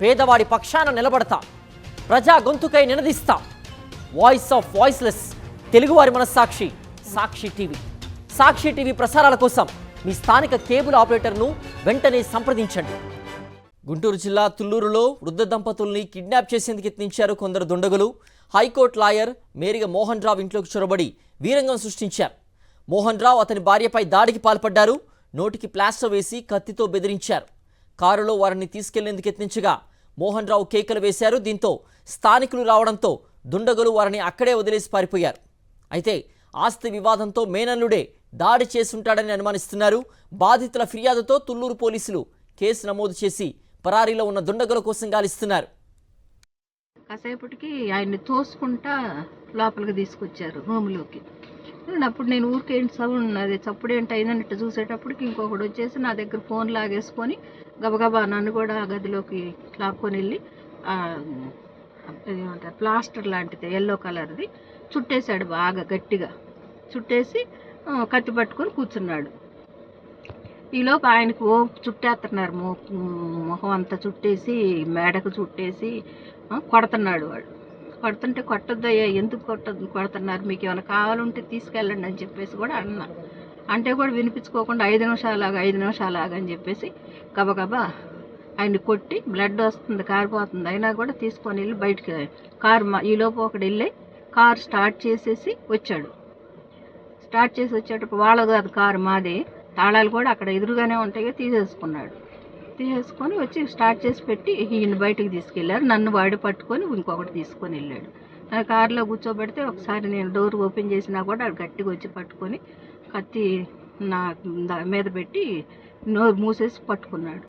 పేదవాడి పక్షాన నిలబడతా, ప్రజా గొంతుకై నినదిస్తా. వాయిస్ ఆఫ్ వాయిస్లెస్, తెలుగువారి మనస్సాక్షి, సాక్షి టీవీ. సాక్షి టీవీ ప్రసారాల కోసం మీ స్థానిక కేబుల్ ఆపరేటర్ను వెంటనే సంప్రదించండి. గుంటూరు జిల్లా తుళ్లూరులో వృద్ధ దంపతుల్ని కిడ్నాప్ చేసేందుకు యత్నించారు కొందరు దుండగులు. హైకోర్టు లాయర్ మేరిగ మోహన్ రావు ఇంట్లోకి చొరబడి వీరంగం సృష్టించారు. మోహన్ రావు అతని భార్యపై దాడికి పాల్పడ్డారు. నోటికి ప్లాస్టర్ వేసి కత్తితో బెదిరించారు. కారులో వారిని తీసుకెళ్లేందుకు యత్నించగా మోహన్ రావు కేకలు వేశారు. దీంతో స్థానికులు రావడంతో దుండగులు వారిని అక్కడే వదిలేసి పారిపోయారు. అయితే ఆస్తి వివాదంతో మేనల్లుడే దాడి చేసుంటాడని అనుమానిస్తున్నారు. బాధితుల ఫిర్యాదుతో తుళ్లూరు పోలీసులు కేసు నమోదు చేసి పరారీలో ఉన్న దుండగుల కోసం గాలిస్తున్నారు. కాసేపటికి ఆయన్ని తోసుకుంటా లోపలికి తీసుకొచ్చారు రూమ్లోకి. అప్పుడు నేను ఊరికేంటి సౌండ్, అది చప్పుడు ఏంటి అయిందన్నట్టు చూసేటప్పటికి ఇంకొకటి వచ్చేసి నా దగ్గర ఫోన్ లాగేసుకొని గబగబా నన్ను కూడా గదిలోకి లాక్కొని వెళ్ళి ఏమంటారు ప్లాస్టర్ లాంటిది ఎల్లో కలర్ది చుట్టేశాడు. బాగా గట్టిగా చుట్టేసి కత్తి పట్టుకొని కూర్చున్నాడు. ఈలోపు ఆయనకు చుట్టేస్తున్నారు, మొహం అంతా చుట్టేసి మేడకు చుట్టేసి కొడుతున్నాడు. వాడు కొడుతుంటే కొట్టద్దయ్యా, ఎందుకు కొడుతున్నారు, మీకు ఏమైనా కావాలంటే తీసుకెళ్ళండి అని చెప్పేసి కూడా అన్నా. అంటే కూడా వినిపించుకోకుండా 5 నిమిషాలు అని చెప్పేసి గబగబా ఆయన్ని కొట్టి బ్లడ్ వస్తుంది, కారిపోతుంది, అయినా కూడా తీసుకొని వెళ్ళి బయటికి కారు ఈలోపు ఒకడు వెళ్ళి కారు స్టార్ట్ చేసేసి వచ్చాడు. స్టార్ట్ చేసి వచ్చేటప్పుడు వాళ్ళది కాదు కారు, మాదే. తాళాలు కూడా అక్కడ ఎదురుగానే ఉంటాయి, తీసేసుకొని వచ్చి స్టార్ట్ చేసి పెట్టి ఈయన బయటకు తీసుకెళ్లారు. నన్ను వాడి పట్టుకొని ఇంకొకటి తీసుకొని వెళ్ళాడు. నా కారులో కూర్చోబెడితే ఒకసారి నేను డోర్ ఓపెన్ చేసినా కూడా గట్టిగా వచ్చి పట్టుకొని కత్తి నా మీద పెట్టి నోరు మూసేసి పట్టుకున్నాడు.